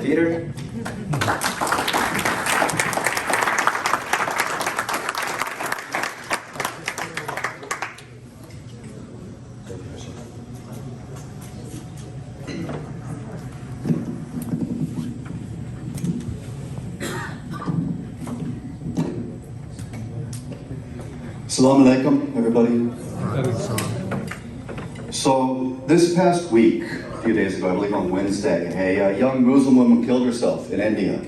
Peter? Assalamu alaikum, everybody. So this past week, a few days ago, I believe on Wednesday, a young Muslim woman killed herself in India.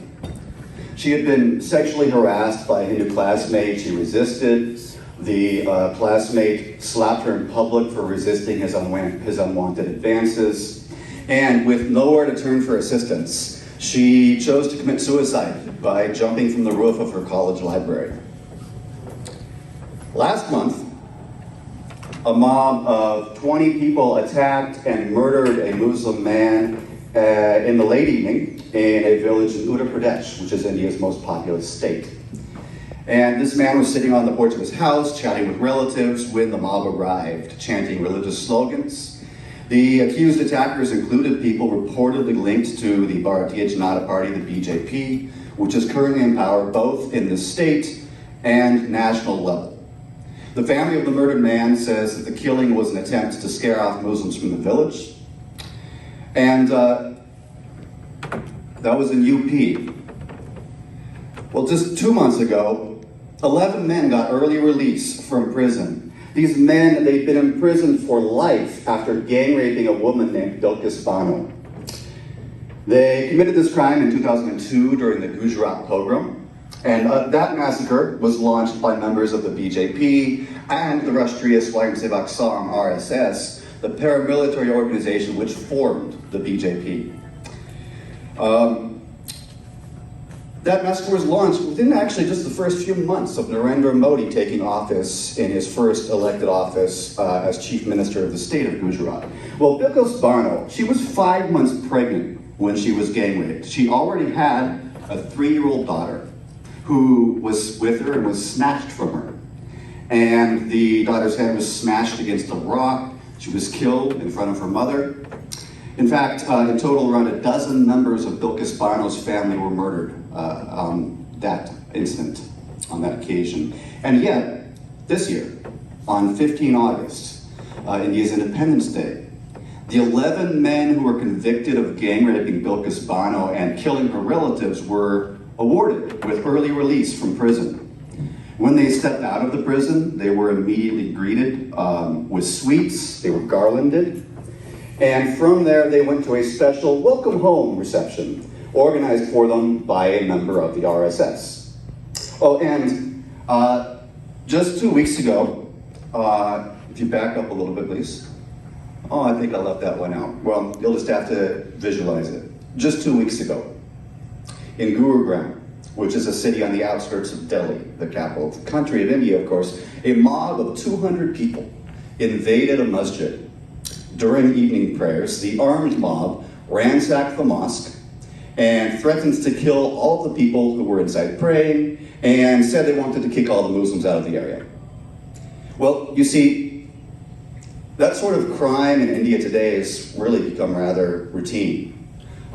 She had been sexually harassed by a Hindu classmate. She resisted. The classmate slapped her in public for resisting his unwanted advances. And with nowhere to turn for assistance, she chose to commit suicide by jumping from the roof of her college library. Last month, a mob of 20 people attacked and murdered a Muslim man in the late evening in a village in Uttar Pradesh, which is India's most populous state. And this man was sitting on the porch of his house, chatting with relatives, when the mob arrived, chanting religious slogans. The accused attackers included people reportedly linked to the Bharatiya Janata Party, the BJP, which is currently in power both in the state and national level. The family of the murdered man says that the killing was an attempt to scare off Muslims from the village. And that was in UP. Well, just 2 months ago, 11 men got early release from prison. These men, they'd been in prison for life after gang raping a woman named Bilkis Bano. They committed this crime in 2002 during the Gujarat pogrom. And that massacre was launched by members of the BJP and the Rashtriya Swayamsevak Sangh, RSS, the paramilitary organization which formed the BJP. That massacre was launched within actually just the first few months of Narendra Modi taking office in his first elected office as Chief Minister of the state of Gujarat. Well, Bilkis Bano, she was 5 months pregnant when she was gang raped. She already had a 3-year-old daughter who was with her and was snatched from her. And the daughter's head was smashed against a rock. She was killed in front of her mother. In fact, in total, around a dozen members of Bilkis Bano's family were murdered on that incident, on that occasion. And yet, this year, on 15 August, India's Independence Day, the 11 men who were convicted of gang raping Bilkis Bano and killing her relatives were awarded with early release from prison. When they stepped out of the prison, they were immediately greeted with sweets. They were garlanded. And from there, they went to a special welcome home reception organized for them by a member of the RSS. Oh, and just 2 weeks ago, if you back up a little bit, please. Oh, I think I left that one out. Well, you'll just have to visualize it. Just 2 weeks ago, in Gurugram, which is a city on the outskirts of Delhi, the capital of the country of India, of course, a mob of 200 people invaded a masjid. During evening prayers, the armed mob ransacked the mosque and threatened to kill all the people who were inside praying and said they wanted to kick all the Muslims out of the area. Well, you see, that sort of crime in India today has really become rather routine.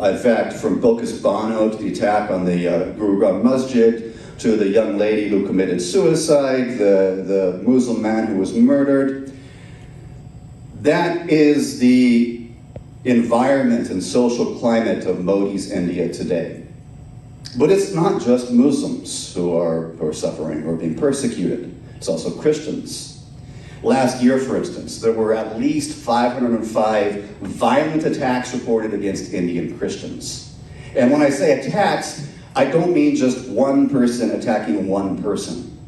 In fact, from Bilkis Bano to the attack on the Gurugram Masjid, to the young lady who committed suicide, the Muslim man who was murdered, that is the environment and social climate of Modi's India today. But it's not just Muslims who are suffering or being persecuted. It's also Christians. Last year, for instance, there were at least 505 violent attacks reported against Indian Christians. And when I say attacks, I don't mean just one person attacking one person.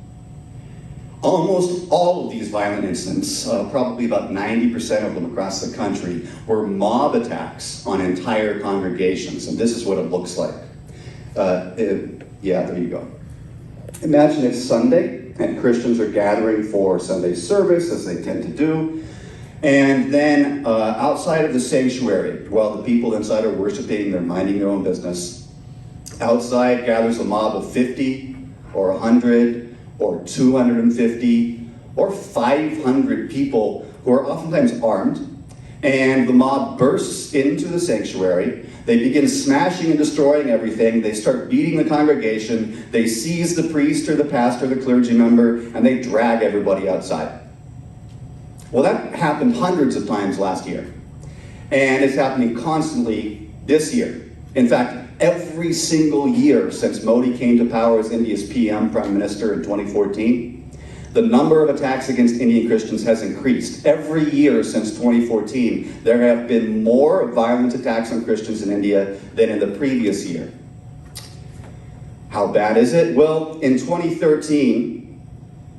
Almost all of these violent incidents, probably about 90% of them across the country, were mob attacks on entire congregations, and this is what it looks like. Yeah, there you go. Imagine it's Sunday, and Christians are gathering for Sunday service, as they tend to do. And then outside of the sanctuary, while the people inside are worshiping, they're minding their own business, outside gathers a mob of 50 or 100 or 250 or 500 people who are oftentimes armed And the mob bursts into the sanctuary. They begin smashing and destroying everything. They start beating the congregation. They seize the priest or the pastor, the clergy member, and they drag everybody outside. Well, that happened hundreds of times last year. And it's happening constantly this year. In fact, every single year since Modi came to power as India's PM, Prime Minister, in 2014, the number of attacks against Indian Christians has increased. Every year since 2014, there have been more violent attacks on Christians in India than in the previous year. How bad is it? Well, in 2013,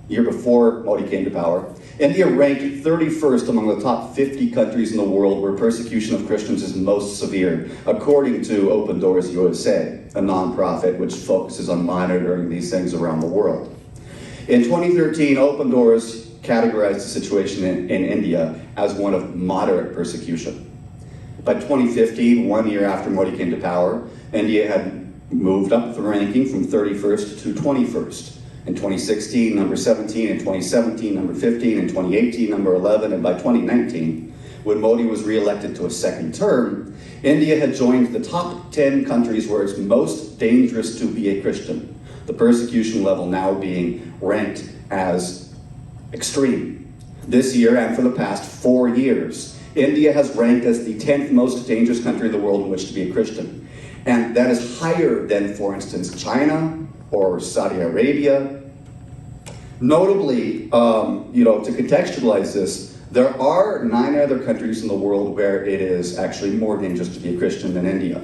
year before Modi came to power, India ranked 31st among the top 50 countries in the world where persecution of Christians is most severe, according to Open Doors USA, a nonprofit which focuses on monitoring these things around the world. In 2013, Open Doors categorized the situation in India as one of moderate persecution. By 2015, 1 year after Modi came to power, India had moved up the ranking from 31st to 21st. In 2016, number 17, in 2017, number 15, in 2018, number 11, and by 2019, when Modi was re-elected to a second term, India had joined the top 10 countries where it's most dangerous to be a Christian. The persecution level now being ranked as extreme. This year, and for the past 4 years, India has ranked as the 10th most dangerous country in the world in which to be a Christian. And that is higher than, for instance, China or Saudi Arabia. Notably, to contextualize this, there are 9 other countries in the world where it is actually more dangerous to be a Christian than India.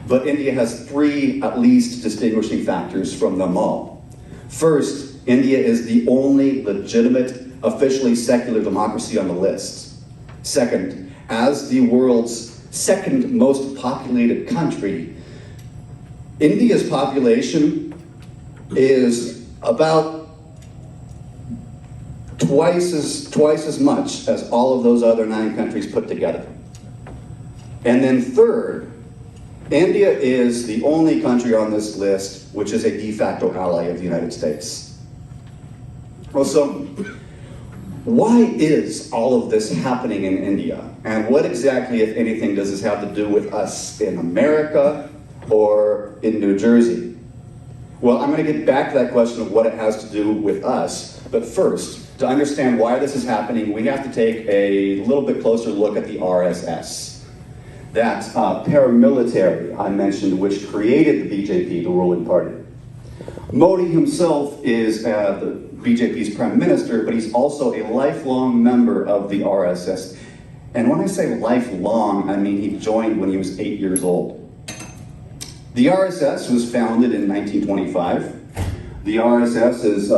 But India has 3, at least, distinguishing factors from them all. First, India is the only legitimate, officially secular democracy on the list. Second, as the world's second most populated country, India's population is about twice as much as all of those other 9 countries put together. And then third, India is the only country on this list which is a de facto ally of the United States. Well, so why is all of this happening in India? And what exactly, if anything, does this have to do with us in America or in New Jersey? Well, I'm going to get back to that question of what it has to do with us. But first, to understand why this is happening, we have to take a little bit closer look at the RSS. That paramilitary I mentioned, which created the BJP, the ruling party. Modi himself is the BJP's prime minister, but he's also a lifelong member of the RSS. And when I say lifelong, I mean he joined when he was 8 years old. The RSS was founded in 1925. The RSS is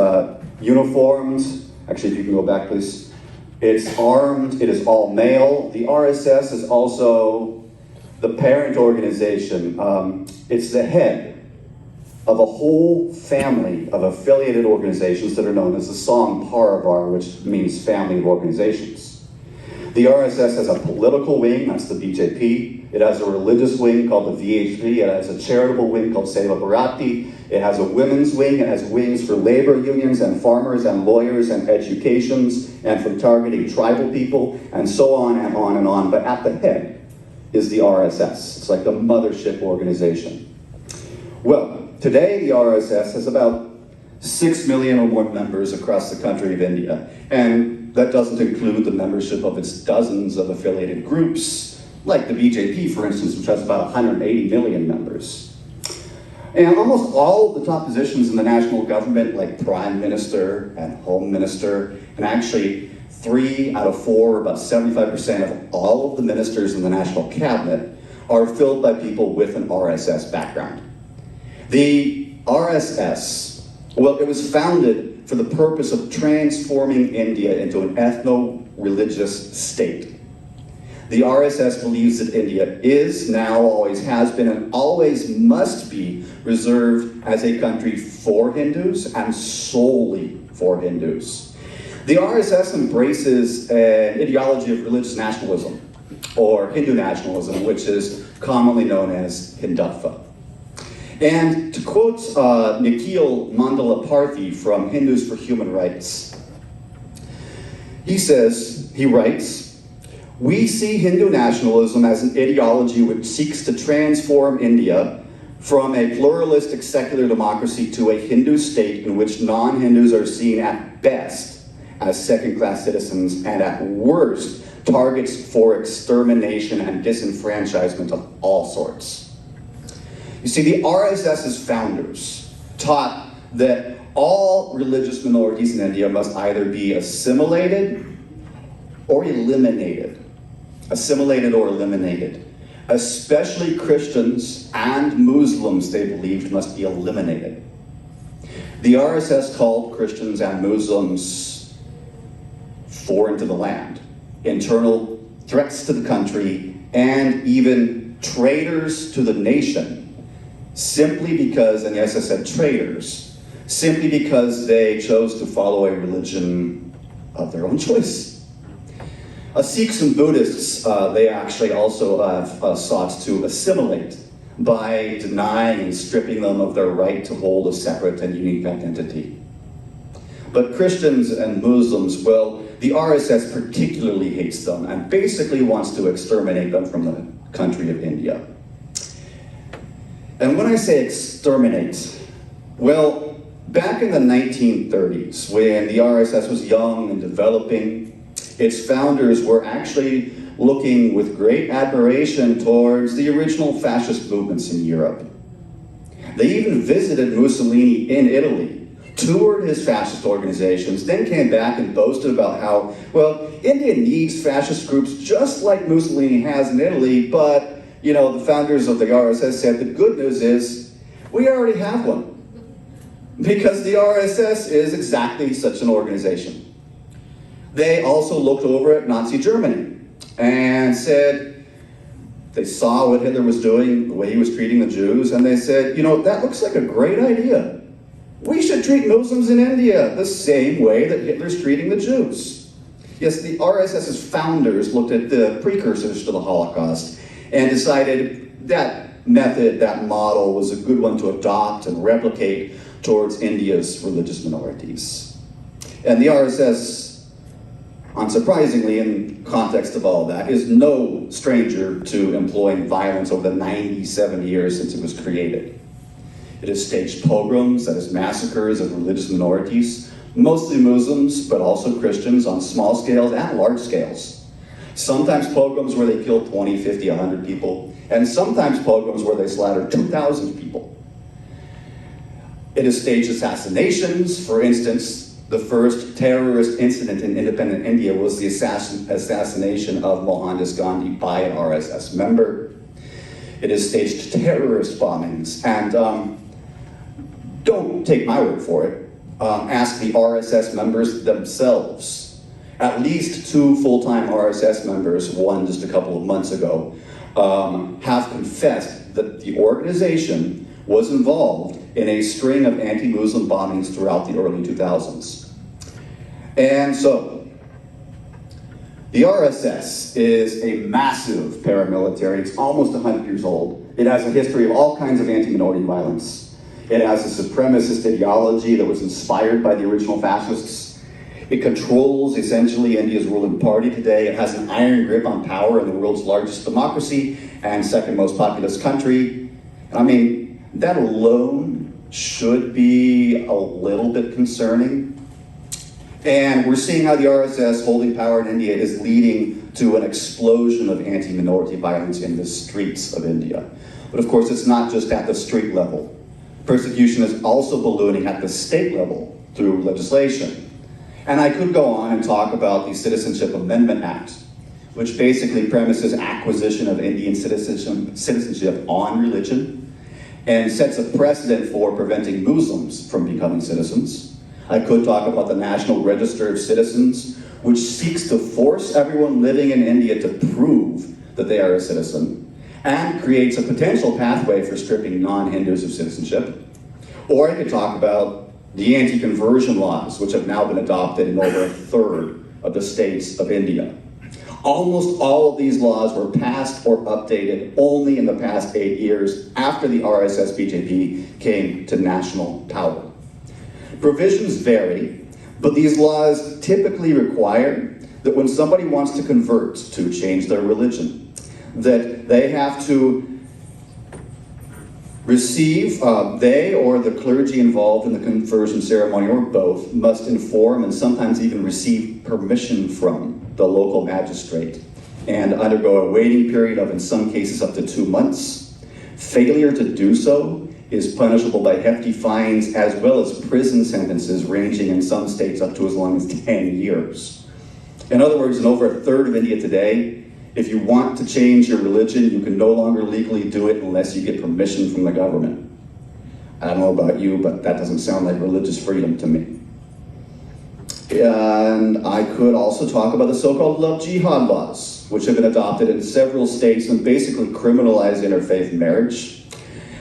uniformed. Actually, if you can go back, please. It's armed, it is all male. The RSS is also the parent organization. It's the head of a whole family of affiliated organizations that are known as the Sangh Parivar, which means family of organizations. The RSS has a political wing, that's the BJP. It has a religious wing called the VHP. It has a charitable wing called Seva Bharati. It has a women's wing. It has wings for labor unions and farmers and lawyers and educations and for targeting tribal people and so on and on and on. But at the head is the RSS. It's like the mothership organization. Well, today the RSS has about 6 million or more members across the country of India. And that doesn't include the membership of its dozens of affiliated groups, like the BJP, for instance, which has about 180 million members. And almost all of the top positions in the national government, like Prime Minister and Home Minister, and actually 3 out of 4, about 75% of all of the ministers in the national cabinet are filled by people with an RSS background. The RSS, well, it was founded for the purpose of transforming India into an ethno-religious state. The RSS believes that India is, now, always has been, and always must be reserved as a country for Hindus and solely for Hindus. The RSS embraces an ideology of religious nationalism, or Hindu nationalism, which is commonly known as Hindutva. And to quote Nikhil Mandalaparthi from Hindus for Human Rights, he writes, We see Hindu nationalism as an ideology which seeks to transform India from a pluralistic secular democracy to a Hindu state in which non-Hindus are seen at best as second-class citizens and at worst targets for extermination and disenfranchisement of all sorts. You see, the RSS's founders taught that all religious minorities in India must either be assimilated or eliminated. Assimilated or eliminated. Especially Christians and Muslims, they believed, must be eliminated. The RSS called Christians and Muslims foreign to the land, internal threats to the country, and even traitors to the nation, simply because, and yes, I said traitors, simply because they chose to follow a religion of their own choice. Sikhs and Buddhists, they actually also have sought to assimilate by denying and stripping them of their right to hold a separate and unique identity. But Christians and Muslims, well, the RSS particularly hates them and basically wants to exterminate them from the country of India. And when I say exterminate, well, back in the 1930s, when the RSS was young and developing, its founders were actually looking with great admiration towards the original fascist movements in Europe. They even visited Mussolini in Italy, toured his fascist organizations, then came back and boasted about how, well, India needs fascist groups just like Mussolini has in Italy, but, you know, the founders of the RSS said the good news is we already have one, because the RSS is exactly such an organization. They also looked over at Nazi Germany and said, they saw what Hitler was doing, the way he was treating the Jews, and they said, you know, that looks like a great idea. We should treat Muslims in India the same way that Hitler's treating the Jews. Yes, the RSS's founders looked at the precursors to the Holocaust and decided that method, that model, was a good one to adopt and replicate towards India's religious minorities. And the RSS, unsurprisingly, in context of all that, is no stranger to employing violence over the 97 years since it was created. It has staged pogroms, that is massacres of religious minorities, mostly Muslims, but also Christians on small scales and large scales. Sometimes pogroms where they kill 20, 50, 100 people, and sometimes pogroms where they slaughter 2,000 people. It has staged assassinations. For instance, the first terrorist incident in independent India was the assassination of Mohandas Gandhi by an RSS member. It has staged terrorist bombings, and don't take my word for it. Ask the RSS members themselves. At least 2 full-time RSS members, one just a couple of months ago, have confessed that the organization was involved in a string of anti-Muslim bombings throughout the early 2000s. And so, the RSS is a massive paramilitary. It's almost 100 years old. It has a history of all kinds of anti-minority violence. It has a supremacist ideology that was inspired by the original fascists. It controls, essentially, India's ruling party today. It has an iron grip on power in the world's largest democracy and second most populous country. I mean, that alone should be a little bit concerning. And we're seeing how the RSS holding power in India is leading to an explosion of anti-minority violence in the streets of India. But of course, it's not just at the street level. Persecution is also ballooning at the state level through legislation. And I could go on and talk about the Citizenship Amendment Act, which basically premises acquisition of Indian citizenship on religion, and sets a precedent for preventing Muslims from becoming citizens. I could talk about the National Register of Citizens, which seeks to force everyone living in India to prove that they are a citizen, and creates a potential pathway for stripping non-Hindus of citizenship. Or I could talk about the anti-conversion laws, which have now been adopted in over 1/3 of the states of India. Almost all of these laws were passed or updated only in the past 8 years after the RSS-BJP came to national power. Provisions vary, but these laws typically require that when somebody wants to convert, to change their religion, that they have to receive, they or the clergy involved in the conversion ceremony, or both, must inform and sometimes even receive permission from the local magistrate and undergo a waiting period of, in some cases, up to 2 months. Failure to do so is punishable by hefty fines as well as prison sentences ranging in some states up to as long as 10 years. In other words, in over a third of India today, if you want to change your religion, you can no longer legally do it unless you get permission from the government. I don't know about you, but that doesn't sound like religious freedom to me. And I could also talk about the so-called love jihad laws, which have been adopted in several states and basically criminalize interfaith marriage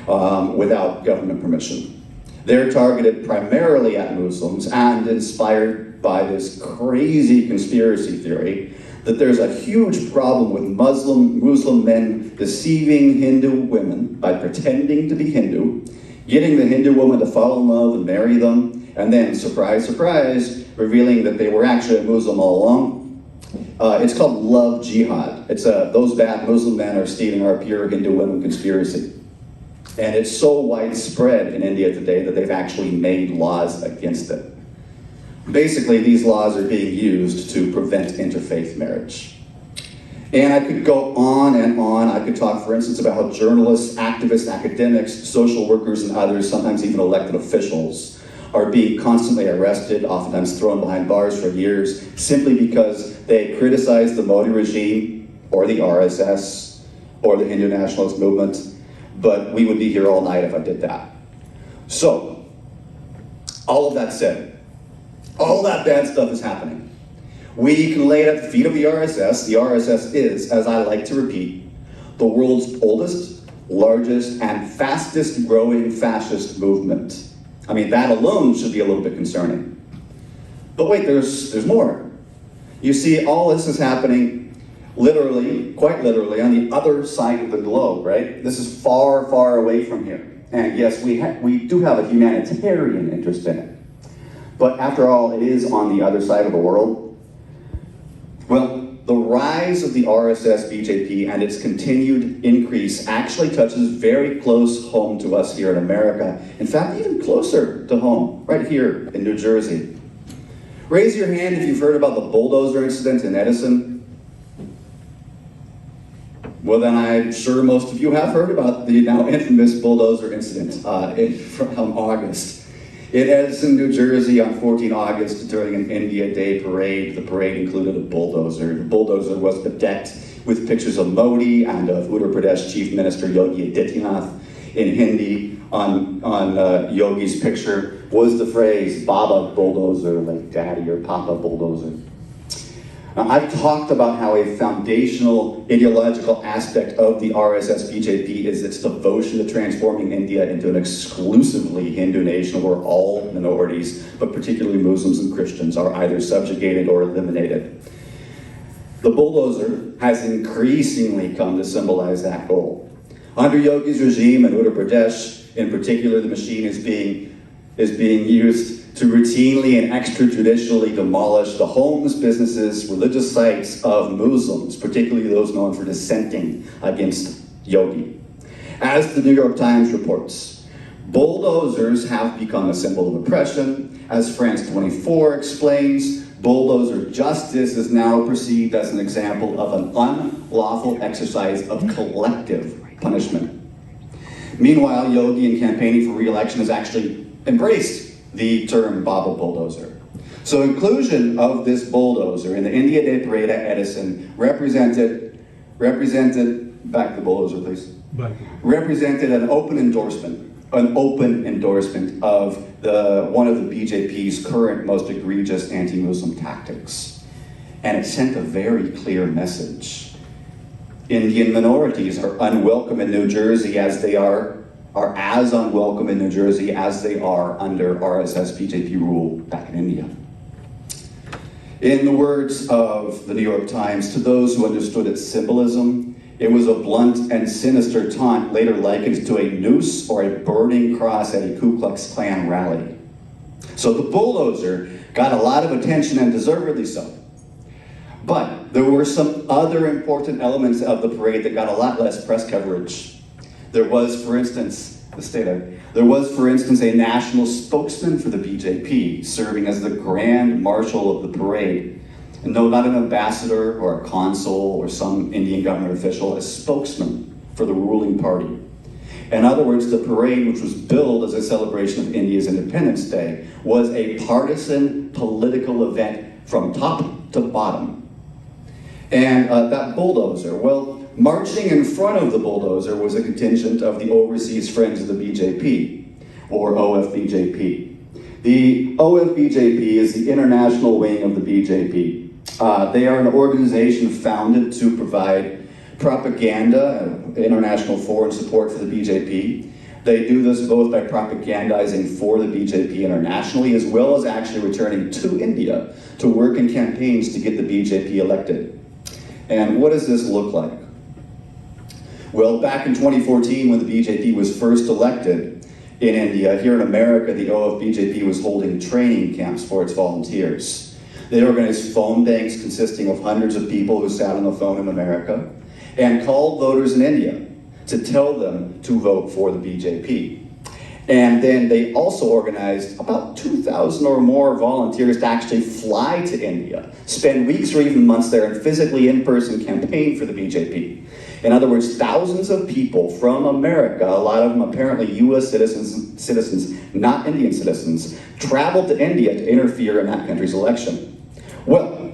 without government permission. They're targeted primarily at Muslims and inspired by this crazy conspiracy theory that there's a huge problem with Muslim men deceiving Hindu women by pretending to be Hindu, getting the Hindu woman to fall in love and marry them, and then, surprise, surprise, revealing that they were actually a Muslim all along. It's called love jihad. It's those bad Muslim men are stealing our pure Hindu women conspiracy. And it's so widespread in India today that they've actually made laws against it. Basically, these laws are being used to prevent interfaith marriage. And I could go on and on. I could talk, for instance, about how journalists, activists, academics, social workers, and others, sometimes even elected officials, are being constantly arrested, oftentimes thrown behind bars for years, simply because they criticize the Modi regime, or the RSS, or the Hindu nationalist movement. But we would be here all night if I did that. So, all of that said, all that bad stuff is happening. We can lay it at the feet of the RSS. The RSS is, as I like to repeat, the world's oldest, largest, and fastest growing fascist movement. I mean, that alone should be a little bit concerning. But wait, there's more. You see, all this is happening literally, quite literally, on the other side of the globe, right? This is far, far away from here. And yes, we do have a humanitarian interest in it. But after all, it is on the other side of the world. Well, the rise of the RSS BJP and its continued increase actually touches very close home to us here in America. In fact, even closer to home, right here in New Jersey. Raise your hand if you've heard about the bulldozer incident in Edison. Well, then I'm sure most of you have heard about the now infamous bulldozer incident from August. In Edison, New Jersey, on 14 August, during an India Day parade, the parade included a bulldozer. The bulldozer was bedecked with pictures of Modi and of Uttar Pradesh Chief Minister Yogi Adityanath. In Hindi, on Yogi's picture was the phrase, Baba Bulldozer, like Daddy or Papa Bulldozer. Now, I've talked about how a foundational ideological aspect of the RSS BJP is its devotion to transforming India into an exclusively Hindu nation where all minorities, but particularly Muslims and Christians, are either subjugated or eliminated. The bulldozer has increasingly come to symbolize that goal. Under Yogi's regime in Uttar Pradesh, in particular, the machine is being used to routinely and extrajudicially demolish the homes, businesses, religious sites of Muslims, particularly those known for dissenting against Yogi. As the New York Times reports, bulldozers have become a symbol of oppression. As France 24 explains, bulldozer justice is now perceived as an example of an unlawful exercise of collective punishment. Meanwhile, Yogi, in campaigning for re-election, has actually embraced the term Baba Bulldozer. So inclusion of this bulldozer in the India Day Parade at Edison represented, back to the bulldozer please, represented an open endorsement of one of the BJP's current most egregious anti-Muslim tactics. And it sent a very clear message. Indian minorities are unwelcome in New Jersey as they are as unwelcome in New Jersey as they are under RSS BJP rule back in India. In the words of the New York Times, to those who understood its symbolism, it was a blunt and sinister taunt later likened to a noose or a burning cross at a Ku Klux Klan rally. So the bulldozer got a lot of attention, and deservedly so. But there were some other important elements of the parade that got a lot less press coverage. There was, for instance, a national spokesman for the BJP, serving as the Grand Marshal of the parade. And no, not an ambassador or a consul or some Indian government official, a spokesman for the ruling party. In other words, the parade, which was billed as a celebration of India's Independence Day, was a partisan political event from top to bottom. And that bulldozer, well, marching in front of the bulldozer was a contingent of the Overseas Friends of the BJP, or OFBJP. The OFBJP is the international wing of the BJP. They are an organization founded to provide propaganda, international foreign support for the BJP. They do this both by propagandizing for the BJP internationally, as well as actually returning to India to work in campaigns to get the BJP elected. And what does this look like? Well, back in 2014, when the BJP was first elected in India, here in America, the OFBJP was holding training camps for its volunteers. They organized phone banks consisting of hundreds of people who sat on the phone in America and called voters in India to tell them to vote for the BJP. And then they also organized about 2,000 or more volunteers to actually fly to India, spend weeks or even months there and physically in-person campaign for the BJP. In other words, thousands of people from America, a lot of them apparently US citizens, not Indian citizens, traveled to India to interfere in that country's election. Well,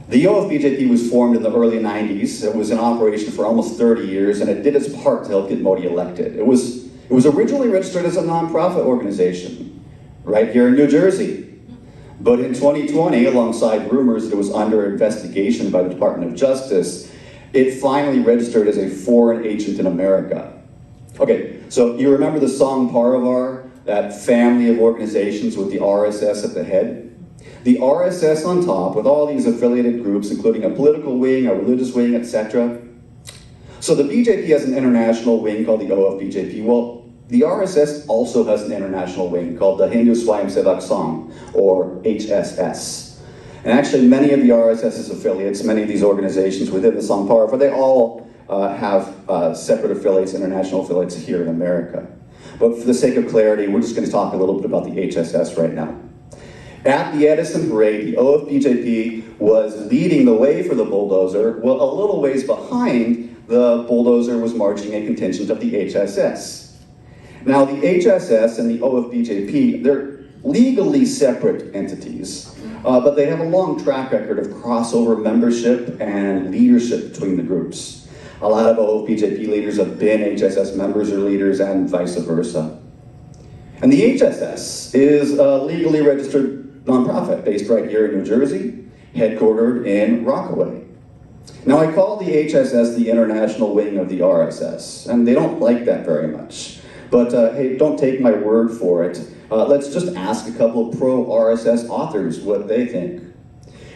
the OFBJP was formed in the early 90s. It was in operation for almost 30 years, and it did its part to help get Modi elected. It was originally registered as a nonprofit organization right here in New Jersey. But in 2020, alongside rumors that it was under investigation by the Department of Justice, it finally registered as a foreign agent in America. Okay, so you remember the Sangh Parivar, that family of organizations with the RSS at the head? The RSS on top, with all these affiliated groups, including a political wing, a religious wing, etc. So the BJP has an international wing called the OFBJP. Well, the RSS also has an international wing called the Hindu Swayamsevak Sangh, or HSS. And actually many of the RSS's affiliates, many of these organizations within the Sangh Parivar, they all have separate affiliates, international affiliates here in America. But for the sake of clarity, we're just going to talk a little bit about the HSS right now. At the Edison Parade, the OFBJP was leading the way for the bulldozer. Well, a little ways behind the bulldozer was marching a contingent of the HSS. Now, the HSS and the OFBJP, they're legally separate entities, but they have a long track record of crossover membership and leadership between the groups. A lot of OFBJP leaders have been HSS members or leaders, and vice versa. And the HSS is a legally registered nonprofit based right here in New Jersey, headquartered in Rockaway. Now, I call the HSS the international wing of the RSS, and they don't like that very much. But hey, don't take my word for it. Let's just ask a couple of pro-RSS authors what they think.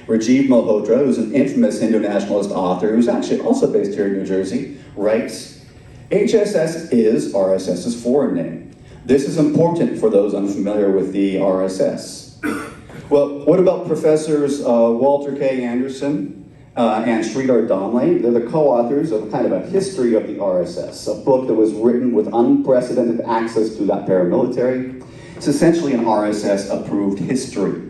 Rajiv Malhotra, who's an infamous Hindu nationalist author, who's actually also based here in New Jersey, writes, HSS is RSS's foreign name. This is important for those unfamiliar with the RSS. Well, what about Professors Walter K. Anderson and Sridhar Damle? They're the co-authors of kind of a history of the RSS, a book that was written with unprecedented access to that paramilitary. It's essentially an RSS-approved history.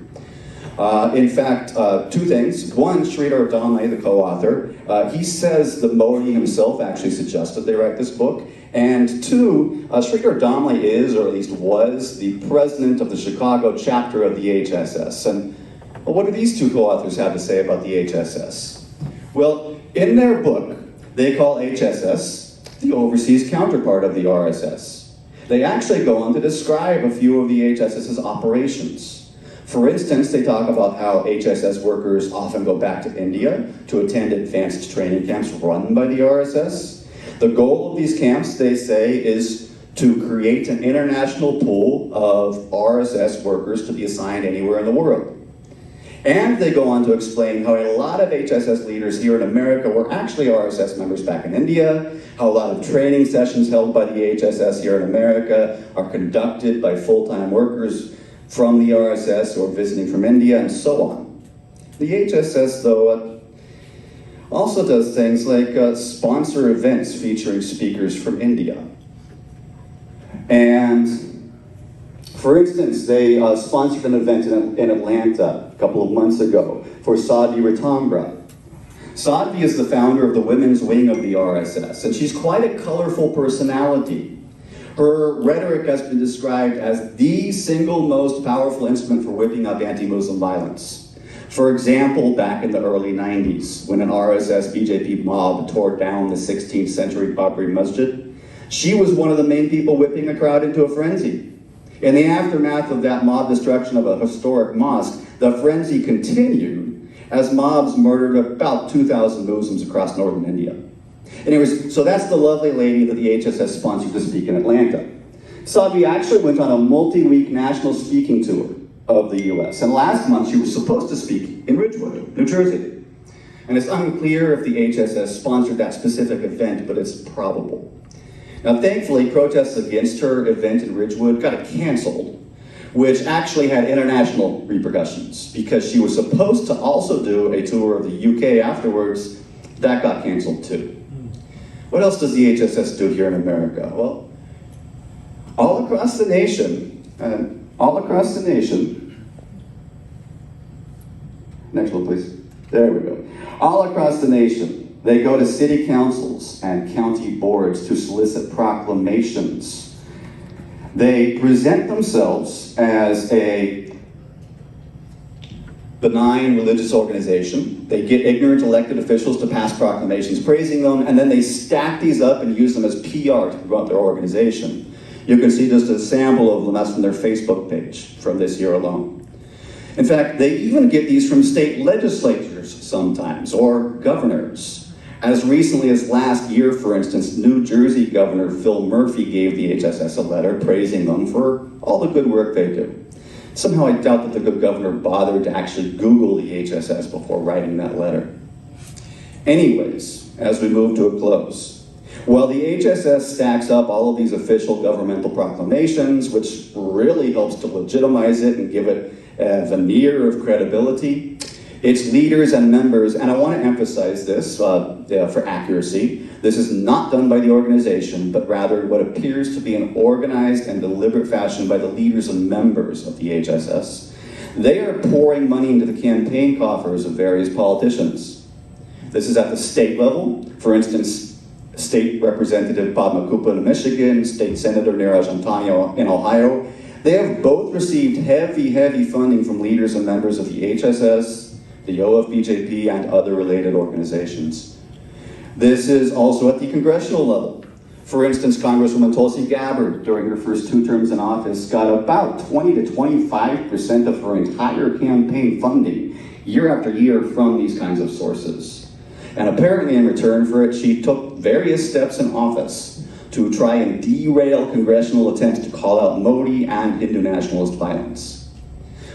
In fact, two things. One, Sridhar Damle, the co-author, he says that Modi himself actually suggested they write this book. And two, Sridhar Damle is, or at least was, the president of the Chicago chapter of the HSS. And well, what do these two co-authors have to say about the HSS? Well, in their book, they call HSS the overseas counterpart of the RSS. They actually go on to describe a few of the HSS's operations. For instance, they talk about how HSS workers often go back to India to attend advanced training camps run by the RSS. The goal of these camps, they say, is to create an international pool of RSS workers to be assigned anywhere in the world. And they go on to explain how a lot of HSS leaders here in America were actually RSS members back in India, how a lot of training sessions held by the HSS here in America are conducted by full-time workers from the RSS or visiting from India, and so on. The HSS, though, also does things like sponsor events featuring speakers from India. And for instance, they sponsored an event in Atlanta a couple of months ago for Sadhvi Ratambra. Sadhvi is the founder of the women's wing of the RSS, and she's quite a colorful personality. Her rhetoric has been described as the single most powerful instrument for whipping up anti-Muslim violence. For example, back in the early 90s, when an RSS BJP mob tore down the 16th century Babri Masjid, she was one of the main people whipping a crowd into a frenzy. In the aftermath of that mob destruction of a historic mosque, the frenzy continued as mobs murdered about 2,000 Muslims across northern India. Anyways, so that's the lovely lady that the HSS sponsored to speak in Atlanta. Sadhvi actually went on a multi-week national speaking tour of the US, and last month she was supposed to speak in Ridgewood, New Jersey. And it's unclear if the HSS sponsored that specific event, but it's probable. Now thankfully, protests against her event in Ridgewood got canceled, which actually had international repercussions because she was supposed to also do a tour of the UK afterwards. That got canceled too. What else does the HSS do here in America? Well, all across the nation, next one please, there we go. All across the nation, they go to city councils and county boards to solicit proclamations. They present themselves as a benign religious organization. They get ignorant elected officials to pass proclamations praising them, and then they stack these up and use them as PR to promote their organization. You can see just a sample of them. That's from their Facebook page from this year alone. In fact, they even get these from state legislatures sometimes, or governors. As recently as last year, for instance, New Jersey Governor Phil Murphy gave the HSS a letter praising them for all the good work they do. Somehow I doubt that the good governor bothered to actually Google the HSS before writing that letter. Anyways, as we move to a close, while the HSS stacks up all of these official governmental proclamations, which really helps to legitimize it and give it a veneer of credibility, its leaders and members, and I want to emphasize this for accuracy, this is not done by the organization, but rather what appears to be an organized and deliberate fashion by the leaders and members of the HSS. They are pouring money into the campaign coffers of various politicians. This is at the state level. For instance, State Representative Bob Makupa in Michigan, State Senator Neeraj Antonio in Ohio. They have both received heavy funding from leaders and members of the HSS, the OFBJP, and other related organizations. This is also at the congressional level. For instance, Congresswoman Tulsi Gabbard, during her first 2 terms in office, got about 20 to 25% of her entire campaign funding year after year from these kinds of sources. And apparently in return for it, she took various steps in office to try and derail congressional attempts to call out Modi and Hindu nationalist violence.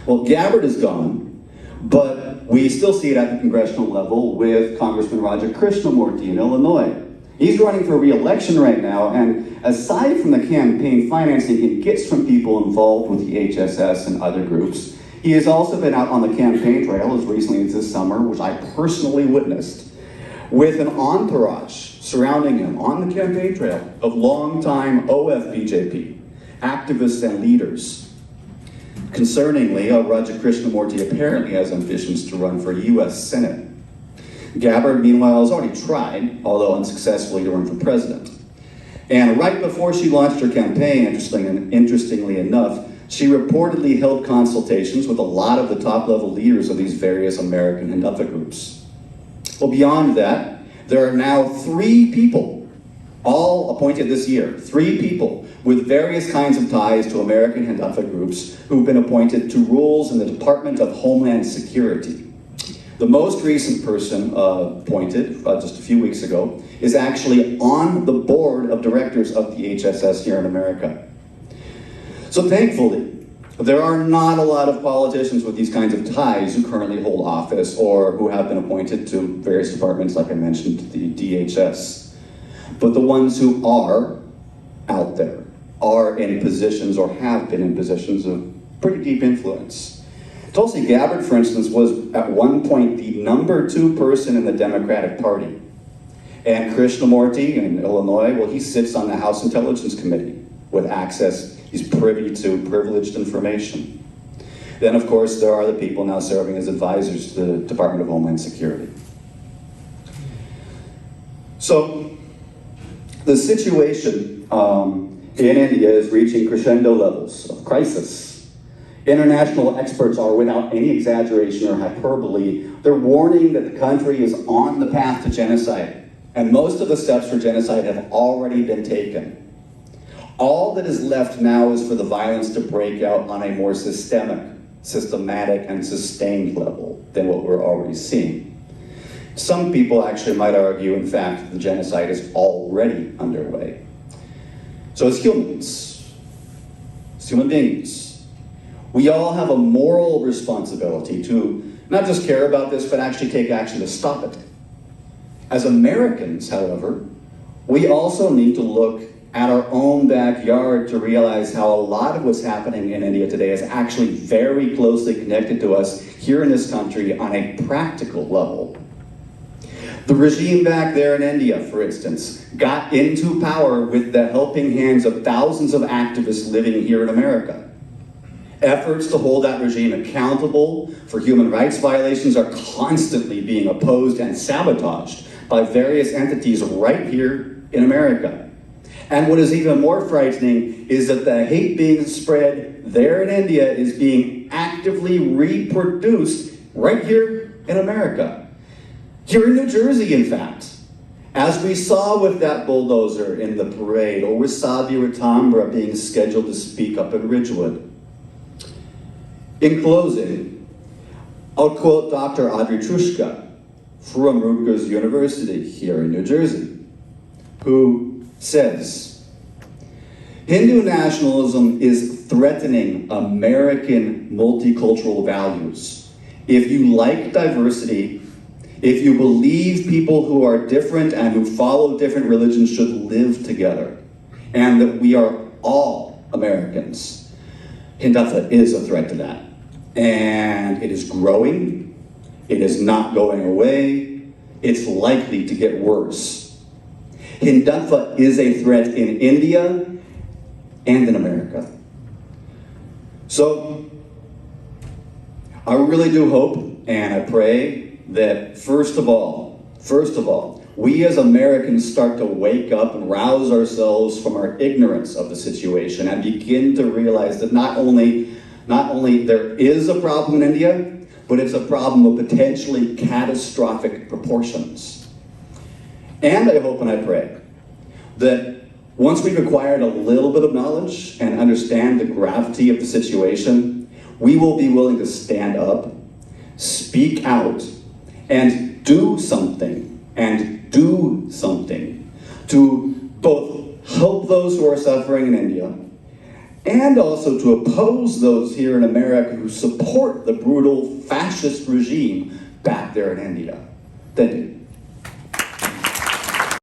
Well, Gabbard is gone, but we still see it at the congressional level with Congressman Raja Krishnamurti in Illinois. He's running for re-election right now, and aside from the campaign financing he gets from people involved with the HSS and other groups, he has also been out on the campaign trail as recently as this summer, which I personally witnessed, with an entourage surrounding him on the campaign trail of longtime OFBJP activists and leaders. Concerningly, Raja Krishnamurti apparently has ambitions to run for US Senate. Gabbard, meanwhile, has already tried, although unsuccessfully, to run for president. And right before she launched her campaign, interestingly enough, she reportedly held consultations with a lot of the top-level leaders of these various American Hindutva groups. Well, beyond that, there are now 3 people, all appointed this year, 3 people with various kinds of ties to American Hindutva groups who've been appointed to roles in the Department of Homeland Security. The most recent person appointed just a few weeks ago is actually on the board of directors of the HSS here in America. So thankfully, there are not a lot of politicians with these kinds of ties who currently hold office or who have been appointed to various departments, like I mentioned, the DHS. But the ones who are out there are in positions or have been in positions of pretty deep influence. Tulsi Gabbard, for instance, was at one point the #2 person in the Democratic Party. And Krishnamurti in Illinois, well, he sits on the House Intelligence Committee with access, he's privy to privileged information. Then, of course, there are the people now serving as advisors to the Department of Homeland Security. So, the situation in India is reaching crescendo levels of crisis. International experts are, without any exaggeration or hyperbole, they're warning that the country is on the path to genocide. And most of the steps for genocide have already been taken. All that is left now is for the violence to break out on a more systematic, and sustained level than what we're already seeing. Some people actually might argue, in fact, the genocide is already underway. So as humans, as human beings, we all have a moral responsibility to not just care about this, but actually take action to stop it. As Americans, however, we also need to look at our own backyard to realize how a lot of what's happening in India today is actually very closely connected to us here in this country on a practical level. The regime back there in India, for instance, got into power with the helping hands of thousands of activists living here in America. Efforts to hold that regime accountable for human rights violations are constantly being opposed and sabotaged by various entities right here in America. And what is even more frightening is that the hate being spread there in India is being actively reproduced right here in America. Here in New Jersey, in fact. As we saw with that bulldozer in the parade, or with Sadhya Ratambra being scheduled to speak up in Ridgewood. In closing, I'll quote Dr. Audrey Trushka from Rutgers University here in New Jersey, who says, Hindu nationalism is threatening American multicultural values. If you like diversity, if you believe people who are different and who follow different religions should live together, and that we are all Americans, Hindutva is a threat to that. And it is growing, it is not going away, it's likely to get worse. Hindutva is a threat in India and in America. So, I really do hope and I pray that first of all, we as Americans start to wake up and rouse ourselves from our ignorance of the situation and begin to realize that not only there is a problem in India, but it's a problem of potentially catastrophic proportions. And I hope and I pray that once we've acquired a little bit of knowledge and understand the gravity of the situation, we will be willing to stand up, speak out, and do something to both help those who are suffering in India and also to oppose those here in America who support the brutal fascist regime back there in India. Thank you.